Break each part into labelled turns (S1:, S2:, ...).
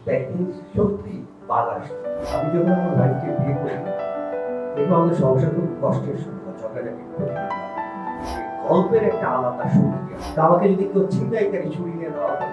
S1: দেখেন সত্যি বাধা আসতো। আমি যখন আমার ভাইকে বিয়ে করি, দেখবো আমাদের সংসার খুব কষ্টের সংসার, ঝগড়াঝাটি করি। গল্পের একটা আলাদা শক্তি আছে। তা আমাকে যদি কেউ ছিনতাইকারী ছুরি নিয়ে দেওয়া হবে,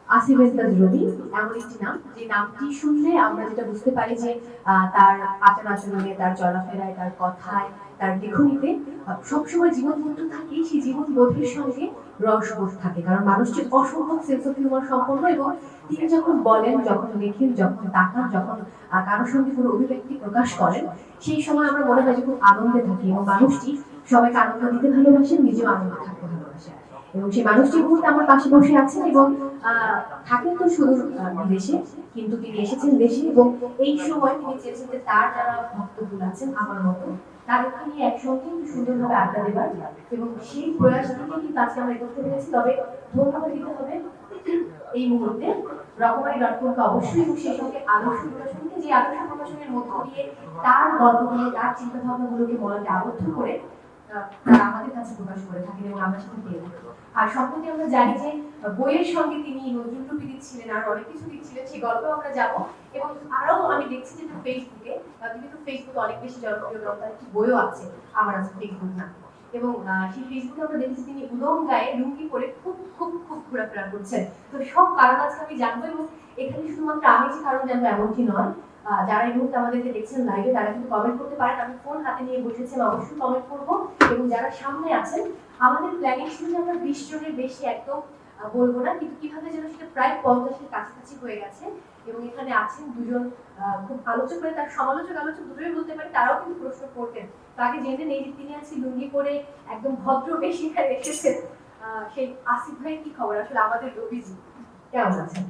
S2: আসিফ ইমতাজ রবি এমন একটি নাম, যে নামটি শুনলে আমরা যেটা বুঝতে পারি যে তার আচার আচরণে, তার চলাফেরায়, তার কথায়, তার লেখনীতে সবসময় জীবনবোধ থাকে। সেই জীবনবোধের সঙ্গে রসবোধ থাকে, কারণ মানুষটি অসম্ভব সেন্স অফ হিউমার সম্পন্ন, এবং তিনি যখন বলেন, যখন লেখেন, যখন তাকান, যখন কারোর সঙ্গে কোনো অভিব্যক্তি প্রকাশ করেন, সেই সময় আমরা মনে হয় যে খুব আনন্দে থাকি, এবং মানুষটি সবাইকে আনন্দ দিতে ভালোবাসেন, নিজেও আনন্দে থাকতে ভালোবাসেন। এবং সেই মানুষটি মুহূর্তে আমার পাশে বসে আছেন, এবং থাকেন তো সুদূর বিদেশে, কিন্তু তিনি এসেছেন দেশে, এবং এই সময় তিনি চেয়েছেন যে তার যারা ভক্তগুলো আছেন আমার মতো, তাদেরকে নিয়ে একসঙ্গে সুন্দরভাবে আড্ডা দেবার, এবং সেই প্রয়াস থেকে কিন্তু আজকে আমরা করতে পেরেছি। তবে ধন্যবাদ দিতে হবে এই মুহূর্তে রকমারি.কমকে অবশ্যই, এবং সেই সঙ্গে আদর্শ প্রকাশনকে, যে আদর্শ প্রকাশনের মধ্য দিয়ে তার গল্পগুলো, তার চিন্তা ভাবনাগুলোকে মনকে আবদ্ধ করে তারা আমাদের কাছে প্রকাশ করে থাকেন, এবং আমরা সেটা পেয়ে থাকি। আর সম্প্রতি আমরা জানি যে বইয়ের সঙ্গে তিনি নজরুলরূপী দিচ্ছিলেন, আর অনেক কিছু দিচ্ছিলেন, সেই গল্পেও আমরা যাব। এবং আরো আমি দেখছি যে ফেসবুকে, তিনি তো ফেসবুকে অনেক বেশি জনপ্রিয়, এবং তার একটি বইও আছে, আমার আছে ফেসবুক না। এবং সেই ফেসবুকে আমরা দেখেছি তিনি উদম গায়ে লুঙ্গি পরে খুব খুব খুব ঘোরাফেরা করছেন। তো সব কারণ আজকে আমি জানবো, এবং এখানে শুধুমাত্র আমি যে কারণ জানবো এমনটি নয়। যারা এই মুহূর্তে আমাদেরকে দেখছেন লাইভে, তারা কিন্তু কমেন্ট করতে পারেন। আমি ফোন হাতে নিয়ে বসেছি, অবশ্যই কমেন্ট করবো। এবং যারা সামনে আছেন, আমাদের প্ল্যানিং ছিল যে আমরা 20 জনের বেশি একদম বলবো না, কিন্তু কিভাবে যেন সেটা প্রায় 50-এর কাছাকাছি হয়ে গেছে। এবং এখানে আছেন দুজন খুব আলোচক, মানে তার আলোচক দুটোই বলতে পারি, তারাও কিন্তু প্রশ্ন করতেন। তাকে জেনে নেই যে তিনি আছি লুঙ্গি করে একদম ভদ্র বেশি এখানে এসেছেন। সেই আসিফ ভাই, কি খবর আসলে আমাদের রবিজি, কেমন আছেন?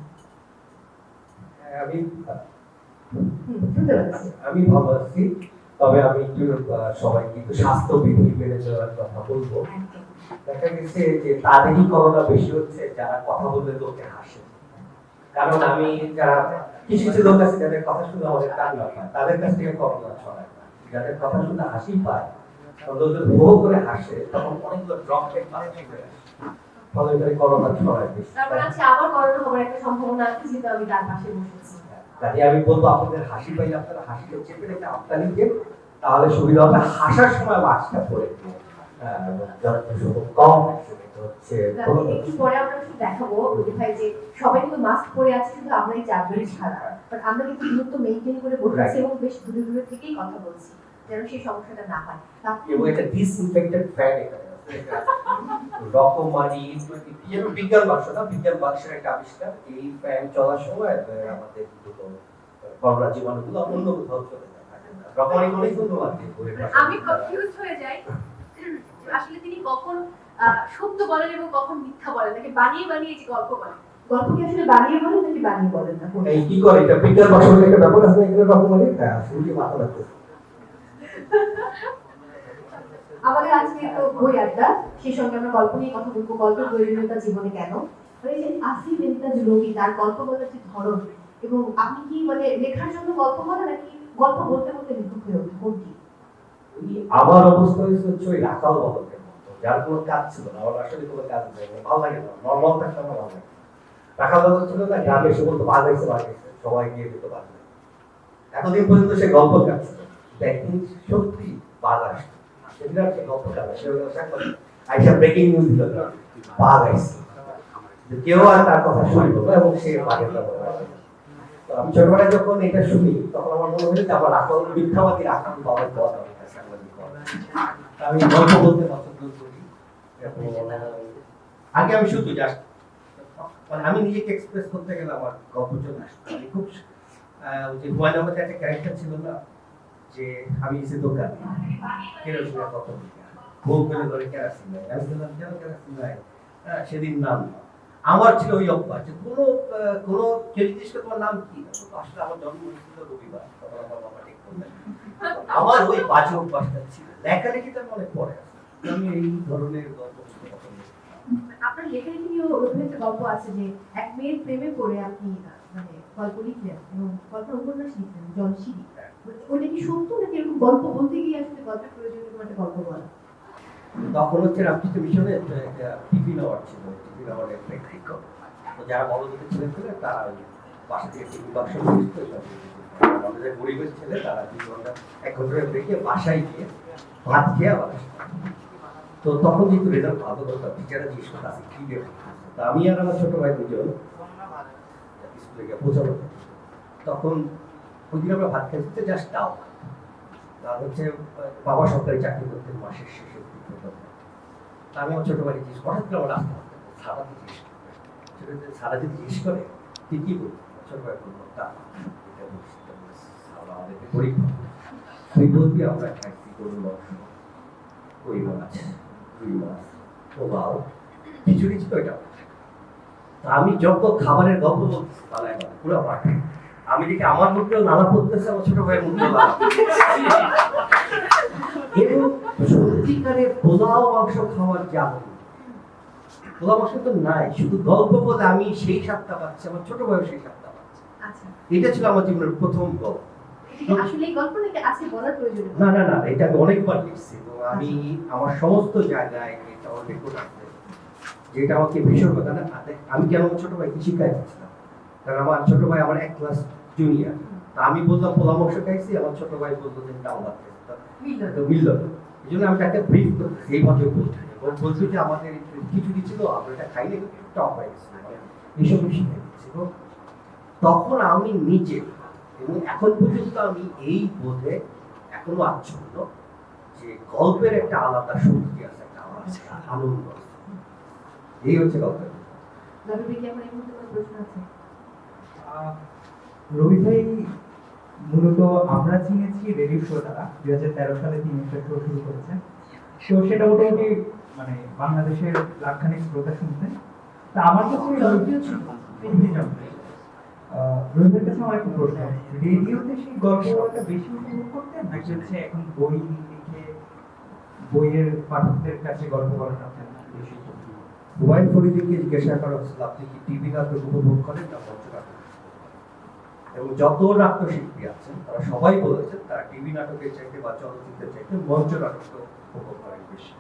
S1: আমি ভালো আছি। তবে আমি একটু সবাইকে একটু স্বাস্থ্যবিধি মেনে চলার কথা বলবো। দেখা গেছে যে তাদেরই করোনা বেশি হচ্ছে যারা কথা বললে লোকে হাসে। কারণ আমি যারা কিছু কিছু লোক আছে যাদের কথা শুনে আমাদের কান্না পায়, তাদের কাছ থেকে করোনা ছড়ায় না। যাদের কথা শুনে হাসি পায়, লোকজন ভো করে হাসে, তখন অনেকগুলো ড্রপ টেক পাশে চলে আসে, ফলে করে করোনা ছড়ায় বেশি।
S2: তারপর আছে আবার করোনা হবার একটা সম্ভাবনা আছে, যেটা আমি তার পাশে বসেছি।
S1: তাই আমি বলবো আপনাদের হাসি পাইলে আপনারা হাসিটা চেপে রেখে আপনারা দিন, তাহলে সুবিধা হবে। হাসার সময় মাস্কটা পরে কম হচ্ছে।
S2: একটু পরে আমরা দেখাবো ভাই যে সবাই কিন্তু মাস্ক পরে আছে, শুধু আমরাই চারজন ছাড়া। বাট আমরা কিন্তু দূরত্ব মেইনটেইন করে বসেছি, এবং বেশ দূরে দূরে থেকেই কথা বলছি, যেন সেই সমস্যাটা না হয়।
S1: এবং একটা ডিসইনফেক্টেড ফ্যান এখানে আছে, রকমারি বিজ্ঞান বাক্সের একটা আবিষ্কার। এই ফ্যান চলার সময় আমাদের করোনা জীবাণুগুলো অন্য কোথাও চলে যায়। রকমারি অনেক ধন্যবাদ।
S2: আমি কনফিউজ হয়ে যাই আসলে তিনি কখন সত্য বলেন এবং কখন মিথ্যা বলেন, নাকি বানিয়ে বানিয়ে যে গল্প বলেন। গল্প কি আসলে বানিয়ে বলেন নাকি বানিয়ে বলেন না?
S1: এই কি করে এটা বিজ্ঞান বাক্সের একটা ব্যাপার আছে, এখানে রকমারি শুরুতে মাথা লাগছে।
S2: আমাদের আজকে তো বই আড্ডা, সেই সঙ্গে আমরা গল্প নিয়ে কথা বলবো, গল্পের প্রয়োজনীয়তা জীবনে কেন। এই যে আসিফ ইমতাজ রবি, তার গল্প বলার যে ধরন, এবং আপনি কি মানে লেখার জন্য গল্প বলেন, নাকি গল্প বলতে বলতে লেখক হয়ে ওঠে, কোনটি?
S1: আমার অবস্থা হচ্ছে ওই রাখাল বালকের মতো, যার কোনো কাজ ছিল না, আমার আসলে কোনো কাজ নেই, ভালো লাগে না, নর্মাল থাকতে আমার ভালো লাগে। রাখাল বালক ছিল না, গ্রামে এসে বলতো বাজাইছে, সবাই গিয়ে দিত বাজায়। এতদিন পর্যন্ত সে গল্প কাটছিল, দেখেন সত্যি বাজ আসতো, সেদিন আর সে গল্প কাটে, আইসা ব্রেকিং নিউজ দিল, বাজ আসছে, কেউ আর তার কথা শুনলো না, এবং সে বাজের আমি ছোটবেলায় যখন এটা শুনি, তখন আমার মনে হয়েছে যে আমার রাখাল মিথ্যাবাদী রাখাল বাবার পথ আমি গল্প বলতে পছন্দ করি। আগে আমি শুধু জাস্ট মানে আমি নিজেকে এক্সপ্রেস করতে গেলে আমার গল্প চলে আসতো। আমি খুব যে হুমায়ুন আহমেদের একটা ক্যারেক্টার ছিল না, যে আমি এসে দোকান কেরোসিনের কত বউ করে ধরে কেরাসিন নাই, আমি বললাম কেন কেরাসিন নাই, সেদিন নাম আমার ছিল ওই অভ্যাস যে কোনো কোনো কেউ জিজ্ঞেস করে তোমার নাম কি, আসলে আমার জন্ম হয়েছিল রবিবার, তখন আমার বাবা ঠিক করলেন। আমার ওই বাজে অভ্যাসটা ছিল, লেখালেখিটা মনে পড়ে আছে। আমি এই ধরনের গল্প পছন্দ করি।
S2: আপনার এখানে নিয়েও ওরকম একটা গল্প আছে যে এক মেয়ের প্রেমে পড়ে আপনি মানে গল্প লিখলেন এবং গল্প উপন্যাস লিখলেন জলসিঁড়ি। ওটা কি সত্য নাকি এরকম গল্প বলতে গিয়ে আসলে গল্পের প্রয়োজন এরকম একটা গল্প বলা?
S1: তখন হচ্ছে রামকৃষ্ণ মিশনে একটা টিফিন আওয়ার ছিল, টিফিন আওয়ারে একটা শিক্ষক, তো যারা বড়দিকে ছেলে ছিল তারা ওই বাসা থেকে টিফিন বাক্স নিয়ে আসতো, আমাদের যে গরিবের ছেলে তারা 2 ঘন্টা 1 ঘন্টা ব্রেকে বাসায় গিয়ে ভাত খেয়ে আবার আসতো। তো তখন যেহেতু রেজাল্ট ভালো হতো টিচাররা জিজ্ঞেস করতো আছে কি দিয়ে তা আমি আর আমার ছোট ভাই দুজন স্কুলে গিয়ে পৌঁছানো। তখন ওই দিন আমরা ভাত খাইতে জাস্ট ডাল, তার হচ্ছে বাবা সরকারি চাকরি করতেন, মাসের শেষে তা আমি আমার ছোট ভাই জিজ্ঞেস হঠাৎ করে আমার আসতে সারাতে জিজ্ঞেস করে, সারা যদি জিজ্ঞেস করে তুই কি বলবি? ছোট ভাই বলবো তা আমাদেরকে গরিব তুই বলবি আমরা খাইছি গরুর মাংস, কই মাছ, রুই মাছ, পোলাও, খিচুড়ি ছিল এটা। আমি যত খাবারের গল্প বলতেছি পালায় পুরো আমার আমি দেখি আমার মুখেও নানা পড়তেছে, আমার ছোট ভাইয়ের মুখেও নানা এবং সত্যিকারে পোলাও মাংস খাওয়ার যে আনন্দ, পোলাও মাংস তো নাই, শুধু গল্প বলে আমি সেই স্বাদটা পাচ্ছি, আমার ছোট ভাইও সেই স্বাদটা পাচ্ছে।
S2: আচ্ছা,
S1: এটা ছিল আমার জীবনের প্রথম গল্প।
S2: আসলে এই গল্প নাকি আজকে বলার প্রয়োজন?
S1: না না না, এটা আমি অনেকবার লিখছি এবং আমি আমার সমস্ত জায়গায় এটা রেকর্ড আছে, যেটা আমাকে ভীষণ কথা না। আমি কেন ছোট ভাইকে শিখাই দিচ্ছিলাম, কারণ আমার ছোট ভাই আমার 1 ক্লাস জুনিয়র। তা আমি বললাম পোলাও মাংস খাইছি, আমার ছোট ভাই বললো যে ডাল ভাত খাইছি, মিলল। এই জন্য আমি তাকে ব্রিফ করতেছি এইভাবে বলছি, বলছি যে আমাদের খিচুড়ি ছিল আমরা এটা খাইলে টক হয়ে গেছে, এইসব শিখাই দিচ্ছি। তখন আমি নিজে এবং এখন পর্যন্ত আমি এই বোধে এখনো আচ্ছন্ন যে গল্পের একটা আলাদা শক্তি আছে, একটা আলাদা আনন্দ আছে। এই হচ্ছে গল্পের।
S3: রবি ভাই মূলত আমরা চিনেছি রেডিও শো দ্বারা 2013 সালে তিনি একটা শো শুরু করেছেন। তো সেটা মোটামুটি মানে বাংলাদেশের লাখখানেক শ্রোতা শুনতেন। তা আমার কাছে রবীন্দ্রের কাছে আমার একটা প্রশ্ন, রেডিওতে সেই গল্প বলাটা বেশি উপভোগ করতেন নাকি হচ্ছে এখন বই লিখে বইয়ের পাঠকদের কাছে গল্প বলাটা আপনার বেশি?
S1: হুমায়ুন ফরিদকে জিজ্ঞাসা করা হচ্ছিল আপনি কি টিভি নাটক উপভোগ করেন না মঞ্চ নাটক? এবং যত নাট্যশিল্পী আছেন তারা সবাই বলেছেন তারা টিভি নাটকের চাইতে বা চলচ্চিত্রের চাইতে মঞ্চ নাটক উপভোগ করেন বেশি।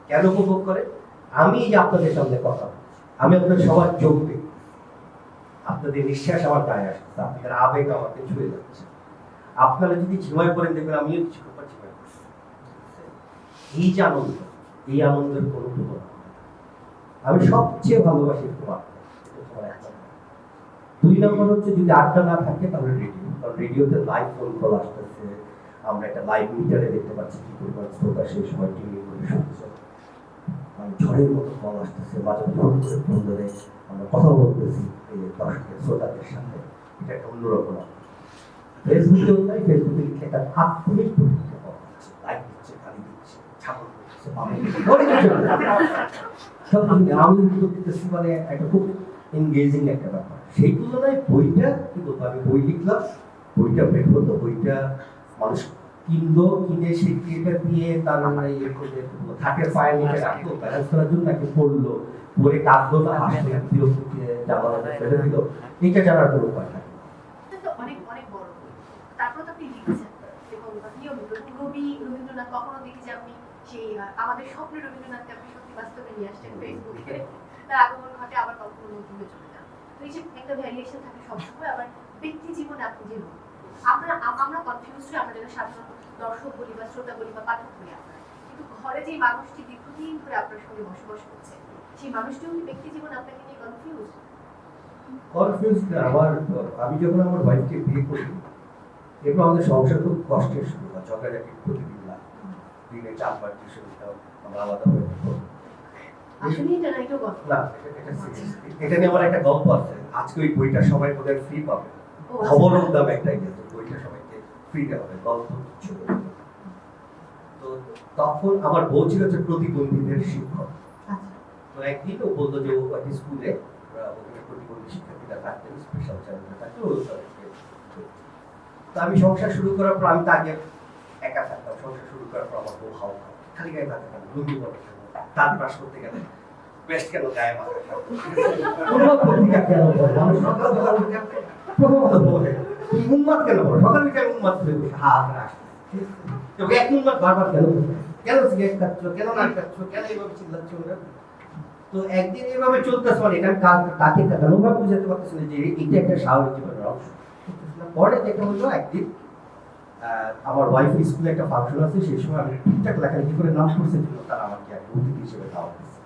S1: কেন উপভোগ করে? আমি যে আপনাদের সামনে কথা বলছি, আমি আপনাদের সবার চোখ দেখি, আপনাদের নিঃশ্বাস আমার গায়ে আসছে, আপনাদের আবেগ আমাকে ছুঁয়ে যাচ্ছে। আপনারা যদি ঝিমায় পড়েন দেখবেন আমিও কিছু ব্যাপার ঝিমায় পড়ছি। এই যে আনন্দ, এই আনন্দের কোনো তুলনা। আমি সবচেয়ে ভালোবাসি তোমার। 2 নম্বর হচ্ছে যদি আড্ডা না থাকে তাহলে রেডিও, কারণ রেডিওতে লাইভ ফোন কল আসতেছে, আমরা একটা লাইভ মিটারে দেখতে পাচ্ছি কি পরিমাণ শ্রোতা সেই সময় টিভি করে শুনছে, ঝড়ের মতো কল আসতেছে, মাঝে ফোন করে ফোন ধরে আমরা কথা বলতেছি দর্শকের শ্রোতাদের সাথে, এটা একটা অন্যরকম। ফেসবুকেও তাই, ফেসবুকে লিখে একটা আত্মনিক প্রতিক্রিয়া পাওয়া যাচ্ছে, লাইক দিচ্ছে, গালি দিচ্ছে, ছাগল দিচ্ছে, আমি উত্তর দিতেছি, মানে একটা খুব এনগেজিং একটা ব্যাপার। সেই তুলনায় বইটা কি বলবো, আমি বই লিখলাম, বইটা বের হতো, বইটা মানুষ কিনলো, কিনে সেই ক্রিয়েটার দিয়ে তার থাকের ফাইল লিখে রাখলো ব্যালেন্স করার জন্য, নাকি পড়লো, পড়ে কাঁদলো, হাসলো, বিরক্তিতে জানালা ফেলে দিল, এটা জানার কোনো উপায় থাকে।
S2: অনেক অনেক বড়, তারপর তো আপনি লিখছেন এবং নিয়মিত রবীন্দ্রনাথ কখনো দেখি যে আপনি সেই আমাদের স্বপ্নের রবীন্দ্রনাথকে আপনি সত্যি বাস্তবে নিয়ে আসছেন ফেসবুকে, তার আগমন ঘটে, আবার কখনো নতুন হয়ে চলে যান। তো এই যে একটা ভ্যারিয়েশন থাকে সবসময়, আবার ব্যক্তি জীবনে আপনি যে আমরা কনফিউজ হই, আমরা যারা সাধারণ দর্শক বলি বা শ্রোতা বলি বা পাঠক বলি আপনারা, কিন্তু ঘরে যে মানুষটি দীর্ঘদিন ধরে আপনার সঙ্গে বসবাস করছে সেই মানুষটিও কি ব্যক্তি জীবনে আপনাকে নিয়ে কনফিউজ?
S1: আমি যখন আমার ওয়াইফকে বিয়ে করি, এরপর আমাদের সংসার খুব কষ্টের শুরু হয়, ঝগড়াঝাটি প্রতিদিন লাগে, দিনে 4-5 টিউশন দিতাম, আমরা আলাদা হয়ে
S2: আসলে এটা না, এটা গল্প
S1: না, এটা নিয়ে আমার একটা গল্প আছে। আজকে ওই বইটা সবাই বোধহয় ফ্রি পাবে, খবরের দাম একটাই গেছে, বইটা সবাইকে ফ্রি দেওয়া হবে, গল্প ছিল। তো তখন আমার বউ ছিল হচ্ছে প্রতিবন্ধীদের শিক্ষক। তো একদিন ও বললো যে ও একটা স্কুলে ওখানে প্রতিবন্ধী শিক্ষার্থীরা থাকতেন, স্পেশাল চাইল্ডরা থাকতো, তো আমি সংসার শুরু করার পর, আমি তো আগে একা থাকতাম, সংসার শুরু করার পর আমার বউ হাও খালি গায়ে থাকতাম, লুঙ্গি পরে তার পাশ করতে গেলে বেস্ট কেন গায়ে মাথা উন্মাদ পত্রিকা কেন বলে? মানুষ সকালবেলা উঠে প্রথমত বলে তুমি উন্মাদ কেন বলো? সকাল উঠে আমি উন্মাদ করে বসে হাত রাখছি। তবে এক উন্মাদ বারবার কেন বলবে? কেন সিগারেট খাচ্ছ, কেন নাক খাচ্ছ, কেন এইভাবে চিল্লাচ্ছ ওরা? তো একদিন এইভাবে চলতেছে, মানে এটা তাকে কেনভাবে বুঝাতে পারতেছি না যে এটা একটা স্বাভাবিক জীবনের অংশ। পরে যেটা হলো, একদিন আমার ওয়াইফের স্কুলে একটা ফাংশন আছে, সেই সময় আমি ঠিকঠাক লেখালেখি করে নাম করছেন জন্য তারা আমাকে এক অতিথি হিসেবে দাওয়াত দিচ্ছে।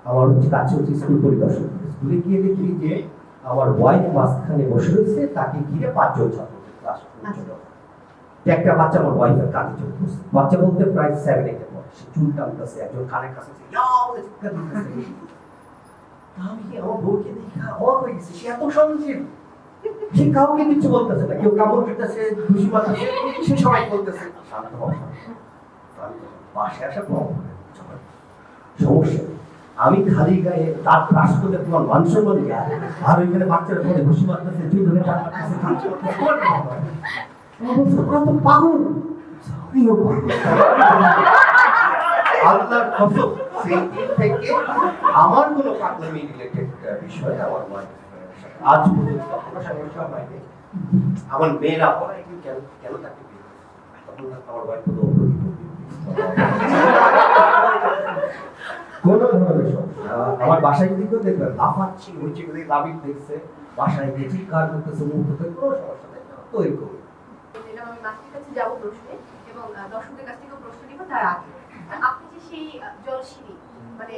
S1: আমার কাছে হচ্ছে স্কুল পরিদর্শন। স্কুলে গিয়ে দেখি যে আমার ওয়াইফ মাঝখানে বসে রয়েছে, তাকে ঘিরে ৫ জন ছাত্র ক্লাস করছিল। একটা বাচ্চা আমার ওয়াইফের কাঁধে চলে বসছে। বাচ্চা বলতে প্রায় 7-8 এর পরে, সে চুল টানতেছে, একজন কানের কাছে বলে চিৎকার দিতেছে। আমি আমার বউকে দেখে অবাক হয়ে গেছি, সে এত সহনশীল, সে কাউকে কিছু বলতেছে না, কেউ কামড় দিতেছে, খুশি মারতেছে, সে সবাই বলতেছে শান্ত হও, পাশে আসা সমস্যা। আমি খালি গায়ে তার ক্রাশ করলে তোমার মান সম্মান যায়, আর ওইখানে বাচ্চারা পরে খুশি মারতেছে, তুই ধরে পাগল। আল্লাহর কসম, সেই দিন থেকে আমার কোনো পাগলামি রিলেটেড বিষয়ে আমার আজ পর্যন্ত কোনো সমস্যা হয়নি। আমার মেয়েরা বলে কেন কেন তাকে তখন আমার ওয়াইফ কোনো ধরনের সমস্যা। আমার বাসায় যদি কেউ দেখবেন লাফাচ্ছি, হচ্ছে লাভিক দেখছে, বাসায় গিয়ে চিৎকার করতেছে, মুখ করতে, কোনো সমস্যা নেই। তো এরকম
S2: আমি মাস্টারের কাছে যাবো প্রশ্নে, এবং দর্শকদের কাছ থেকেও প্রশ্ন নিব। তার আগে আপনি যে সেই জলশিরি মানে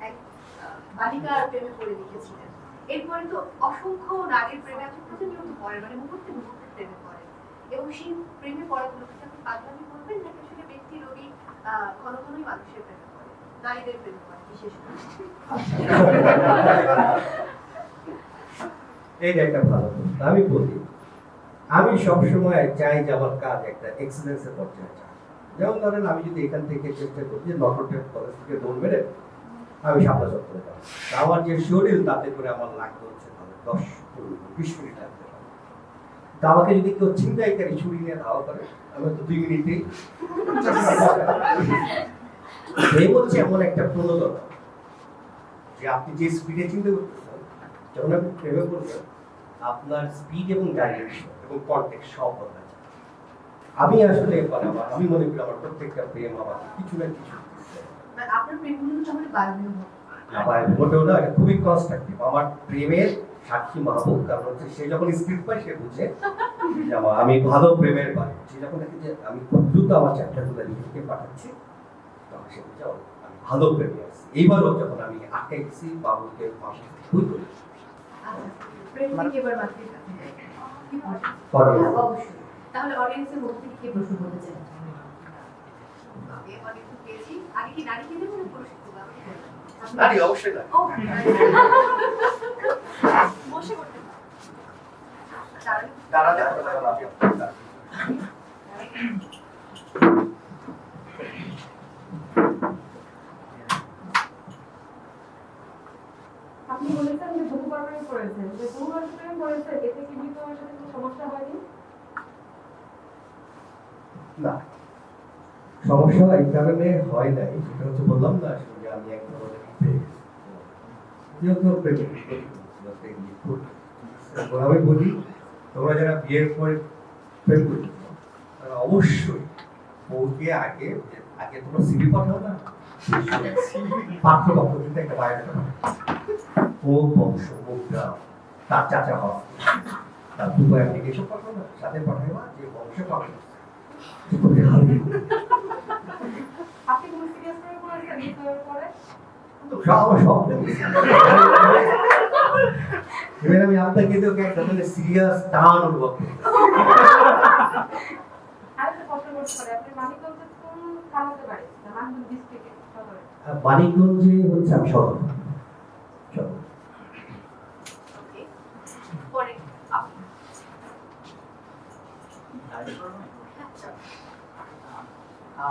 S2: এক বালিকার প্রেমে পড়ে লিখেছিলেন, এরপরে তো অসংখ্য নারীর প্রেমে আপনি প্রতিনিয়ত পড়েন, মানে মুহূর্তে মুহূর্তে প্রেমে পড়েন, এবং সেই প্রেমে পড়াগুলোকে আপনি পাগলামি করবেন নাকি আসলে ব্যক্তি রোগী ঘন ঘনই মানুষের প্রেমে পড়ে, নারীদের প্রেমে পড়ে বিশেষ করে?
S1: এই যে একটা ভালো প্রশ্ন। আমি বলি, আমি সবসময় চাই যে আমার কাজ একটা এক্সেলেন্সের পর্যায়ে যায়। যেমন ধরেন, আমি যদি এখান থেকে চেষ্টা করি যে নটরডেম কলেজ থেকে দৌড় মেরে আমি শাপলা চত্বরে যাবো, আমার যে শরীর তাতে করে আমার লাগবে হচ্ছে 10-20 মিনিট লাগতে পারে। তা আমাকে যদি কেউ ছিনতাইকারী ছুরি নিয়ে ধাওয়া করে, আমি তো 2 মিনিটেই। প্রেম হচ্ছে এমন একটা প্রণোদনা যে আপনি যে স্পিডে চিন্তা করতেছেন, যখন আপনি প্রেমে পড়বেন, আপনার স্পিড এবং ডাইরেকশন এবং কনটেক্সট সব বদলে যায়। আমি আসলে আমি মনে করি আমার প্রত্যেকটা প্রেম আমার কিছু না কিছু
S2: আপনার প্রেমগুলো তাহলে বায়বীয়
S1: আবার মোটেও না, এটা খুবই কনস্ট্রাকটিভ। আমার প্রেমের সাক্ষী মাহবুব, কারণ হচ্ছে সে যখন স্পিড পায় সে বুঝে যে আমি ভালো প্রেমের পাই। সে যখন দেখে যে আমি খুব দ্রুত আমার চ্যাপ্টারগুলো লিখে পাঠাচ্ছি, তখন সে বুঝে আমি ভালো প্রেমে আছি। এইবারও যখন আমি আটকে গেছি, বাবুকে মাসে বই করি
S2: অবশ্যই। তাহলে অডিয়েন্সের মধ্যে থেকে কে প্রশ্ন করতে চান? আগে কি নারীকে দেবো না পুরুষকে দেবো?
S1: নারী, অবশ্যই নারী।
S2: বসে করতে
S4: আপনি বলেছেন যে বহুবার প্রেম করেছেন, যে বহুবার প্রেম করেছেন, এতে কি বিবাহের সাথে কোনো সমস্যা হয়নি?
S1: না, সমস্যা এই কারণে হয় নাই, সেটা হচ্ছে বললাম না আসলে যে আমি এক ধরনের যেহেতু আমি বলি, তোমরা যারা বিয়ের পরে প্রেম করছো তারা অবশ্যই বউকে আগে তোমরা সিভি পাঠাও না, পাঠ্যক্রম কিন্তু একটা বায়োডাটা কোন বংশ, কোন গ্রাম, তার চাচা হওয়া, তার দুটো অ্যাপ্লিকেশন পাঠাও না, সাথে পাঠাইবা যে বংশে পাঠাও।
S4: আপনি কোনো সিরিয়াস প্রেম করেছেন বিবাহের পরে?
S1: আমি আপনাকে একটা সিরিয়াস টান অনুভব করি।
S4: আরেকটা প্রশ্ন করতে পারি, আপনি মানিকগঞ্জের কোন থানাতে বাড়ি? মানিকগঞ্জ ডিস্ট্রিক্টে শহরে?
S1: মানিকগঞ্জে হচ্ছে আমি শহর।
S2: পরে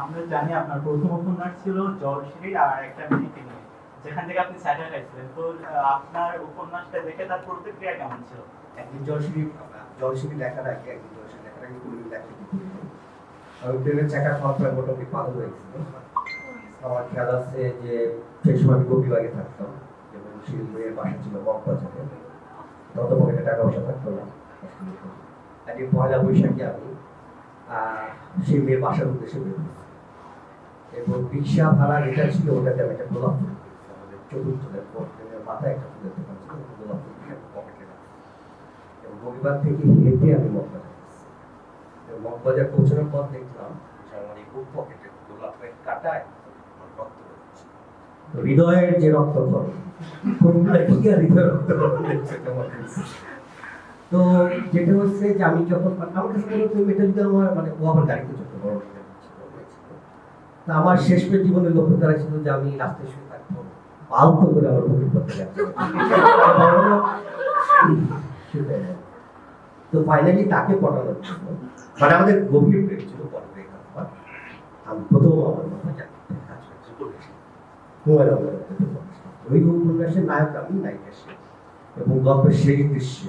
S5: আমরা জানি আপনার প্রথম উপন্যাস ছিল জলশিরি আর একটা মেয়েকে নিয়ে, যেখান থেকে আপনি স্যাটার গাইছিলেন। তো আপনার উপন্যাসটা দেখে তার প্রতিক্রিয়া কেমন ছিল?
S1: একদিন জলশিরি লেখার আগে, একদিন জলশিরি লেখার আগে পুরো লেখা আমি ট্রেনের চাকা খাওয়ার পরে মোটামুটি পাগল হয়ে গেছিল। আমার খেয়াল আছে যে সেই সময় আমি গোপীবাগে থাকতাম এবং সেই মেয়ের বাসা ছিল মগবাজারে। তত পকেটে টাকা পয়সা থাকতো না। একদিন পয়লা বৈশাখে আমি সেই মেয়ের বাসার উদ্দেশ্যে বের হয়েছি এবং রিক্সা ভাড়া যেটা ছিল ওটাতে আমি একটা গোলাপ ফুল কিনেছি। আমাদের চতুর্থদের মাথায় একটা ফুলের দোকান ছিল, গোলাপ ফুল কিনে পকেটে রাখি এবং রবিবার থেকে হেঁটে আমি মগবাজার গেছি। মগবাজার পৌঁছানোর পর দেখলাম যে আমার এই বুক পকেটে গোলাপের কাটায় আমার রক্ত বেরোচ্ছে। তো হৃদয়ের যে রক্তক্ষরণ, কোনগুলো কি আর হৃদয়ের রক্তক্ষরণ দেখছে তোমার কাছে? তো যেটা হচ্ছে যে আমি যখন আমার কাছে মনে হতো মেয়েটা যদি আমার মানে ও আমার গাড়িতে চলতে বড় তা আমার শেষ পেট জীবনের লক্ষ্য দ্বারা ছিল যে আমি রাস্তায় শুয়ে থাকবো, আলতো করে আমার বুকের করতে যাচ্ছি। তো ফাইনালি তাকে পটানোর জন্য মানে আমাদের গভীর প্রেম ছিল পরে আমি প্রথম আমার মাথায় কাজ করছি ওই উপন্যাসের নায়ক আমি, নায়িকা সে, এবং গল্পের সেই দৃশ্য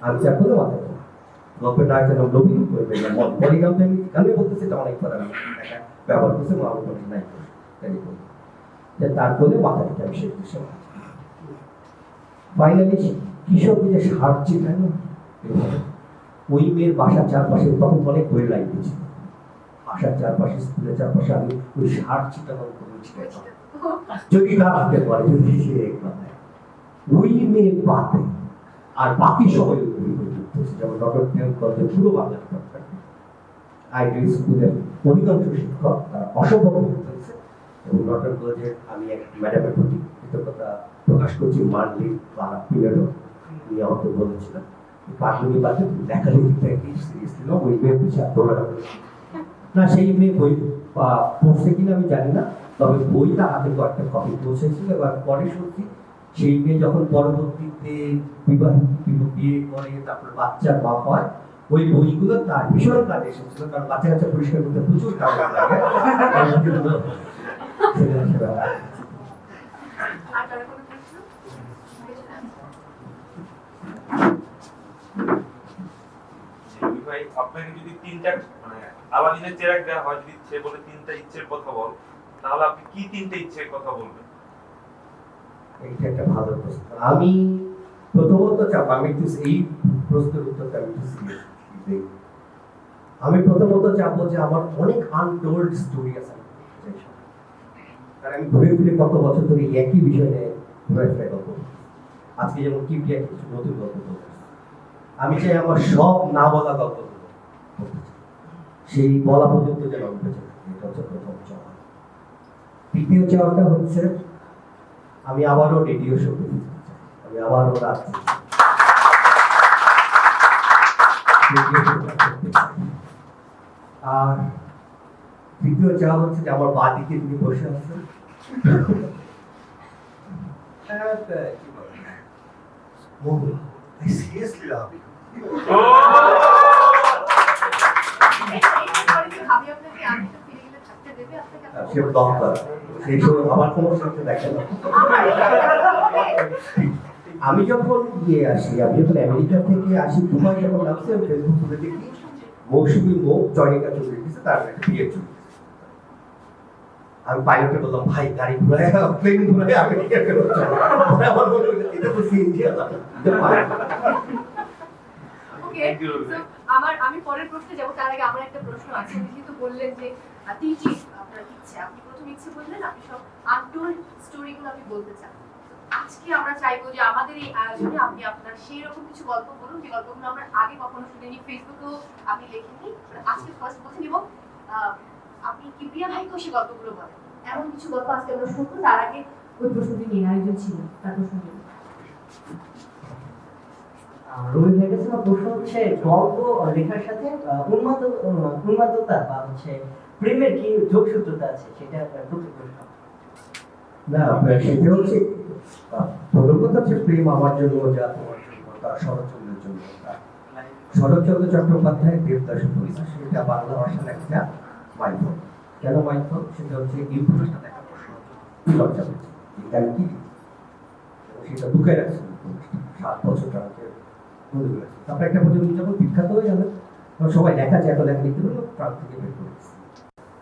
S1: আমি তার কোনো মাথায় না। গল্পের নায়কের নাম রবি বলিগ্রাম আমি গানে বলতেছি, এটা অনেকবার আমি ব্যবহার করছি মহাবতী নায়িকা যে তার কোলে মাথা থেকে আমি সেই দৃশ্য ফাইনালি কৃষক যে সারছি তাই না, ওই মেয়ের বাসার চারপাশে তখন অনেক বইয়ের লাইন দিয়েছিল, বাসার চারপাশে স্কুলের চারপাশে আমি ওই সার ছিটানো যদি তার হাতে পড়ে যদি সে ওই মেয়ে বাদে আর বাকি সবাই যেমন ডক্টর কলেজের পুরো বাংলা আইডিয়াল স্কুলের অধিকাংশ শিক্ষক তারা অসম্ভব হয়েছে এবং ডক্টর কলেজের আমি এক ম্যাডামের প্রতি কৃতজ্ঞতা প্রকাশ করছি, মানলি ক্লারা পিরিয়ডও উনি আমাকে বলেছিলেন পাগলি বাদে লেখালেখিটা কি সিরিয়াস ছিল, ওই মেয়ের পিছিয়ে দৌড়ানো না। সেই মেয়ে বই পড়ছে কিনা আমি জানি না, তবে বইটা হাতে কয়েকটা কপি পৌঁছেছিল। এবার পরে সত্যি সেই মেয়ে যখন পরবর্তীতে বিয়ে করে তারপর বাচ্চার মা হয়, ওই বইগুলো তার ভীষণ কাজে এসেছিল, কারণ বাচ্চা কাচ্চা পরিষ্কার করতে প্রচুর কাজ লাগে।
S6: ভাই আপনাকে যদি তিনটা মানে আলাদিনের চেরাগ দেওয়া হয়, যদি সে বলে তিনটা ইচ্ছের কথা বল, তাহলে আপনি কি তিনটা ইচ্ছের কথা বলবেন?
S1: এইটা একটা ভালো প্রশ্ন। আমি প্রথমত চাপ আমি একটু এই প্রশ্নের উত্তরটা আমি একটু সিরিয়াসলি দেই। আমি প্রথমত চাবো যে আমার অনেক আনটোল্ড স্টোরি আছে, কারণ আমি ঘুরে ফিরে কত বছর ধরে একই বিষয় নিয়ে ঘুরে ফিরে গল্প, আজকে যেমন কিপিয়া কিছু নতুন গল্প বলতে আমি চাই আমার সব না বলা গল্পগুলো সেই বলা পর্যন্ত যেন আমি বেঁচে থাকি। এটা হচ্ছে প্রথম চাওয়া। দ্বিতীয় চাওয়াটা হচ্ছে আমি আবারও রেডিও শো করতে চাই, আমি আবারও রাত্রি আর তৃতীয় চাওয়া হচ্ছে যে আমার বাদিকে তিনি বসে আছেন সিরিয়াসলি লাভ আমি যখন গিয়ে আসি, আমি যখন আমেরিকা থেকে আসি, দুবাই যখন নামছি, আমি ফেসবুক খুলে দেখি মৌসুমী মুখ জয়নিকা চৌধুরী দিচ্ছে, তার একটা বিয়ে চলছে। আমি পাইলটকে বললাম, ভাই গাড়ি ঘুরায় প্লেন ঘুরায় আমেরিকা ফেরত চলো। আমার মনে হলো এটা তো সিএনজি আছে।
S2: আমি পরের প্রশ্নে যাবো, তার আগে আমার একটা প্রশ্ন আছে। যেহেতু বললেন যে তিনটি আপনার ইচ্ছে, আপনি প্রথম ইচ্ছে বললেন আপনি সব আনটোল্ড স্টোরিগুলো আপনি বলতে চান। আজকে আমরা চাইবো যে আমাদের এই আয়োজনে আপনি আপনার সেই রকম কিছু গল্প বলুন যে গল্পগুলো আমরা আগে কখনো শুনিনি, ফেসবুকেও আপনি লেখেননি, আজকে ফার্স্ট বলছেন, এবং আপনি কিপ্রিয়া ভাইকেও সেই গল্পগুলো বলেন। এমন কিছু গল্প আজকে আমরা শুনবো। তার আগে ওই প্রশ্নটি নিয়ে আরেকজন ছিলেন, তার প্রশ্নটি
S7: রবি ভাইয়ের কাছে আমার প্রশ্ন হচ্ছে গল্প লেখার সাথে উন্মাদতা বা হচ্ছে প্রেমের কি যোগসূত্রতা আছে, সেটা প্রথম প্রশ্ন।
S1: না সেটা হচ্ছে প্রথম কথা হচ্ছে প্রেম আমার জন্য যা তোমার জন্য তা শরৎচন্দ্রের জন্য তা। শরৎচন্দ্র চট্টোপাধ্যায়ের দেবদাস উপন্যাস, সেটা বাংলা ভাষার একটা মাইথন। কেন মাইথন? সেটা হচ্ছে এই উপন্যাসটা দেখার পর লজ্জা পেয়েছে, এটা আমি কি সেটা লুকায় রাখছে 7 বছর আমাকে বলে গেছে। তারপরে একটা পর্যন্ত যখন বিখ্যাত হয়ে যাবে তখন সবাই লেখা যায়, এত লেখা লিখতে পারলো প্রাণ থেকে বের করে দিচ্ছে।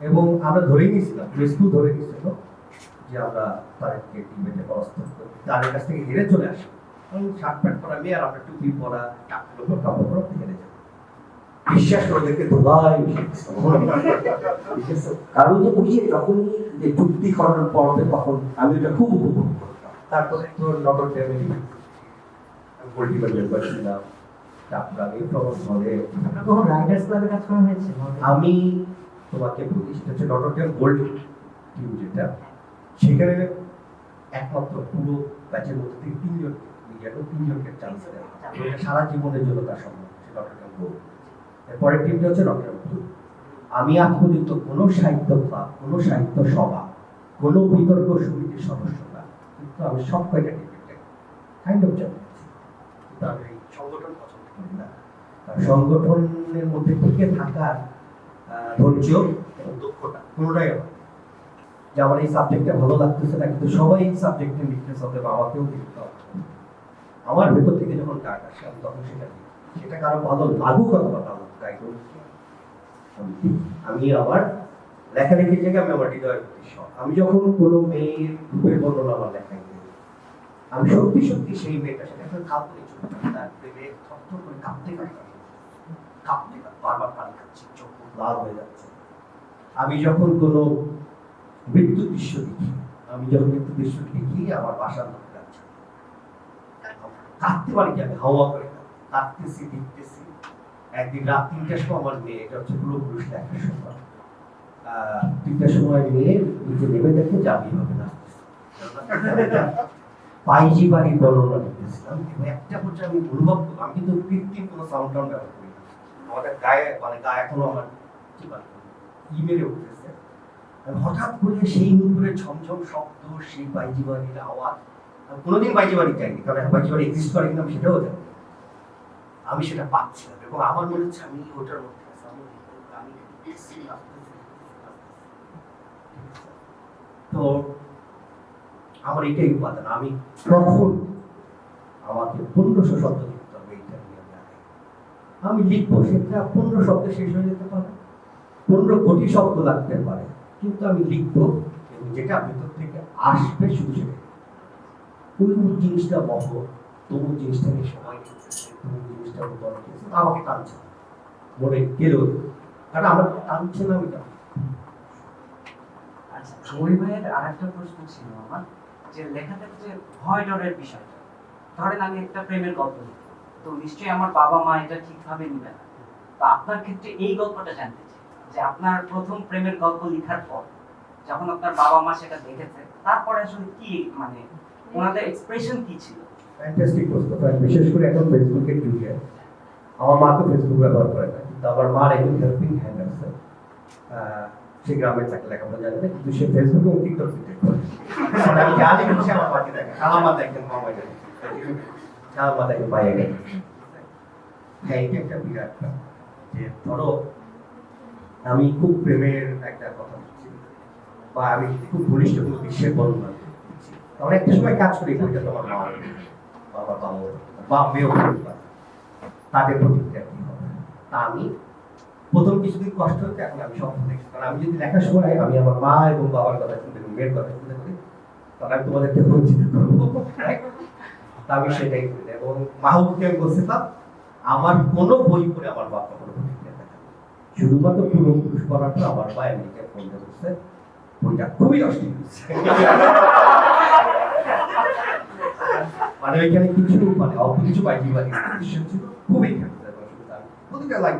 S1: এবং আমরা ধরেই নিয়েছিলাম, স্কুল ধরে নিয়েছিল যে আমরা তাদেরকে ডিবেটে পরাস্ত করি, তাদের কাছ থেকে হেরে চলে আসি। শার্ট প্যান্ট পরা মেয়ে আর আমরা টুপি পরা টাকুর উপর কাপড় পরা হেরে যাবো। বিশ্বাস করে ওদেরকে ধোলাই
S8: কারণ যে ওই যে যখনই যে চুক্তি করার পড়বে তখন আমি এটা খুব উপভোগ করতাম।
S1: তারপরে তো নটর ডেমে গোল্ড মেম্বার ছিলাম, তারপর আমি প্রবল হলে
S7: আপনার কখন রাইটার্স ক্লাবে কাজ করা হয়েছে?
S1: আমি তোমাকে বলি সেটা হচ্ছে নটর ডেম গোল্ড টিম, যেটা সেখানে একমাত্র পুরো ব্যাচের মধ্যে থেকে তিনজনকে চান্স দেয়, এটা সারা জীবনের জন্য তার সম্মান, সে নটর ডেম গোল্ড। এরপরের টিমটা হচ্ছে নটর ডেম ব্লু। আমি আজ পর্যন্ত কোনো সাহিত্য ক্লাব, কোনো সাহিত্য সভা, কোনো বিতর্ক সমিতির সদস্য না, কিন্তু আমি সব কয়টা টিমকে কাইন্ড অফ জানি, কিন্তু আমি এই সংগঠন পছন্দ করি না। আর সংগঠনের মধ্যে টিকে থাকার ধৈর্য এবং দক্ষতা কোনোটাই আমার নেই। যে আমার এই সাবজেক্টটা ভালো লাগতেছে না, কিন্তু সবাই এই সাবজেক্টে লিখতে হবে বা আমাকেও লিখতে হবে। আমার ভেতর থেকে যখন ডাক আসে আমি তখন সেটা লিখি। সেটা কারো ভালো লাগুক অথবা না লাগুক, তাই বলি আমি আমার লেখালেখির জায়গায় আমি আমার হৃদয়ের প্রতি শখ। আমি যখন কোনো মেয়ের রূপের বর্ণনা আমার লেখায় করি, আমি সত্যি সত্যি সেই মেয়েটার সাথে একটা কাঁপতে চলে যাই, তার প্রেমে থরথর করে কাঁপতে বারবার পানি খাচ্ছি, চোখ মুখ লাল হয়ে যাচ্ছে। আমি যখন কোনো মৃত্যু দৃশ্য দেখি, আমার বাসার লোক যাচ্ছে, কাঁদতে পারি কি, আমি হাওয়া করে কাঁদতেছি, দেখতেছি। একদিন রাত 3টার সময় আমার মেয়ে, এটা হচ্ছে পুরো পুরুষ দেখার সময়, 3টার সময় মেয়ে নিচে নেমে দেখে যাবি হবে না, পাইজি বাড়ির বর্ণনা লিখতেছিলাম। এবং একটা পর্যায়ে আমি অনুভব করলাম, আমি কিন্তু কৃত্রিম কোনো সাউন্ড ব্যবহার করি না, আমাদের গায়ে গায়ে এখনো আমার কি বলে ইমেলে উঠতেছে। হঠাৎ করে সেই নুপুরের ঝমঝম শব্দ, সেই বাইজি বাড়ির আওয়াজ, আমি কোনোদিন বাইজি বাড়ি যাইনি, কারণ বাইজি বাড়ি এক্সিস্ট করে কিনা আমি সেটাও জানি। আমি সেটা পাচ্ছিলাম এবং আমার মনে হচ্ছে আমি ওটার মধ্যে আছি, আমি তো আমার এটাই উপাদান। আমি কখন আমাকে 1500 শব্দ লিখতে হবে এইটা নিয়ে আমি লিখবো, সেটা 15 শব্দে শেষ হয়ে যেতে পারে, 15 কোটি শব্দ লাগতে পারে, কিন্তু আমি লিখবো এবং যেটা ভেতর থেকে আসবে শুধু সেটা। ওই জিনিসটা বহ, তবু জিনিসটাকে সময় লিখতেছে, তবু জিনিসটা বড় হয়েছে, আমাকে টানছে মনে গেল, কারণ আমার টানছে না, আমি
S9: আচ্ছা, জয় ভাইয়ের আরেকটা প্রশ্ন ছিল আমার, যে লেখাতে যে ভয় ডরের বিষয়টা, ধরেন আমি একটা প্রেমের গল্প লিখি, তো নিশ্চয়ই আমার বাবা মা এটা ঠিকভাবে নিবে না। তো আপনার ক্ষেত্রে এই গল্পটা জানতে চাই, যে আপনার প্রথম প্রেমের গল্প লেখার পর যখন আপনার বাবা মা সেটা দেখেছে, তারপরে আসলে কি মানে ওনাদের এক্সপ্রেশন কি ছিল?
S1: ফ্যান্টাস্টিক প্রশ্ন। বিশেষ করে এখন ফেসবুকের যুগে, আমার মা তো ফেসবুক ব্যবহার করে না, কিন্তু আমার মার একজন হেল্পিং হ্যান্ড আছে, সে গ্রামে থাকে, লেখাপড়া জানে না, কিন্তু সে ফেসবুকে ও টিকটক করে। আমি জানি কিন্তু সে আমার মাকে দেখে, খালামা দেখেন, মামা দেখেন, খালামা দেখেন, ভাইয়া দেখেন। হ্যাঁ, এটা একটা বিরাট ব্যাপার যে ধরো আমি খুব প্রেমের একটা কথা বলছি, বা আমি খুব ঘনিষ্ঠ কোনো বিশ্বের বর্ণনা দিচ্ছি, তখন একটা সময় কাজ করি, ওইটা তোমার মা বাবা বা মেয়েও তাদের প্রতিক্রিয়া কি হবে। তা আমি প্রথম কিছুদিন কষ্ট হচ্ছে, এখন আমি সব দেখছি, কারণ আমি যদি লেখার সময় আমি আমার মা এবং বাবার কথা শুনতে করি, মেয়ের কথা শুনতে করি, তখন আমি তোমাদেরকে বঞ্চিত করবো। তা আমি সেটাই করি। এবং মাহবুবকে আমি বলছিলাম, আমার কোনো বই পড়ে আমার বাবা কোনো প্রতিক্রিয়া দেখা, শুধুমাত্র পুরো পুরুষ পড়ার পর আমার মা আমেরিকা ফোন করছে, বইটা খুবই অশ্লীল, মানে ওইখানে কিছু মানে অল্প কিছু বাইজি বাড়ি ছিল, খুবই প্রতিটা লাইক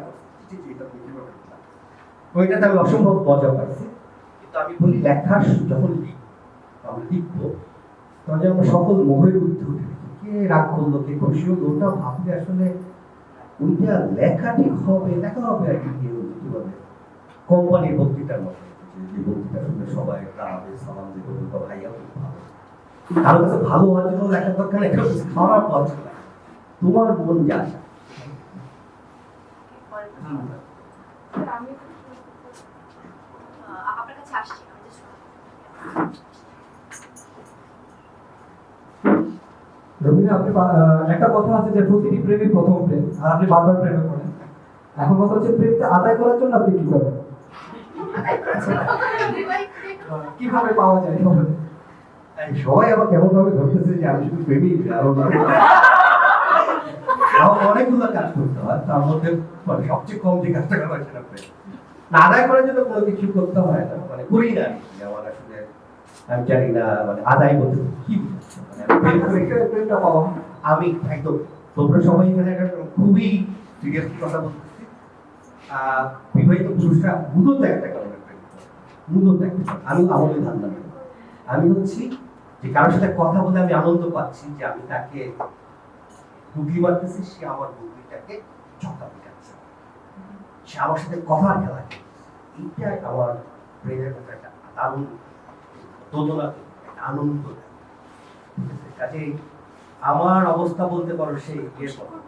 S1: ওইটাতে আমি অসম্ভব মজা পাইছি। কিন্তু আমি বলি লেখার যখন আমি লিখবো, তখন যেন সকল মোহের ঊর্ধ্বে উঠে, কে রাগ করলো, কে খুশি হলো, ওটা ভাবলে আসলে ওইটা লেখা ঠিক হবে, লেখা হবে আর কি কিভাবে কোম্পানির বক্তৃতার মতো, যে বক্তৃতা শুনে সবাই দাঁড়াবে, সালাম দেবে, ভাইয়া ভালো, কারো কাছে ভালো হওয়ার জন্য লেখার দরকার নেই, খারাপ হওয়ার জন্য তোমার মন যা আসে।
S2: আপনার কাছে আসছি, আমি just
S3: রবীন্দ্র, আপনি একটা কথা আছে যে প্রতিটি প্রেমী প্রথম প্রেম, আর আপনি বারবার প্রেমে পড়েন। এখন কথা হচ্ছে প্রেমটা আদায় করার জন্য আপনি কি করবেন? কিভাবে পাওয়া যায় বলেন?
S1: সবাই আবার কেমন ভাবে ধরতেছে যে আমি শুধু প্রেমিক আরো আমার অনেকগুলো কাজ করতে হয়, তার মধ্যে মানে সবচেয়ে কম যে কাজটা করা হয় সেটা প্রেম। না আদায় করার জন্য কোনো কিছু করতে হয় না, মানে করি না আর কি। আমার আসলে আমি জানি না মানে আদায় করতে কি বুঝাচ্ছে। মানে আমি প্রেম করি,
S3: প্রেমটা পাওয়া
S1: আমি একদম তোমরা সবাই এখানে একটা খুবই সিরিয়াসলি কথা বলতেছি। বিবাহিত পুরুষরা মুদত একটা কারণে প্রেম করে। মুদত একটা কারণ। আমি আমাদের ধান্দা নেই। আমি হচ্ছি যে কারোর সাথে কথা বলে আমি আনন্দ পাচ্ছি যে আমি তাকে গুগলি মারতেছি, সে আমার গুগলিটাকে ছক্কা পিটাচ্ছে, সে আমার সাথে কথার খেলা খেলছে। এইটাই আমার ব্রেনের মধ্যে একটা দারুণ দোদনা, একটা আনন্দ দেয়। ঠিক আছে? কাজেই আমার অবস্থা বলতে পারো সেই ইয়ে করো,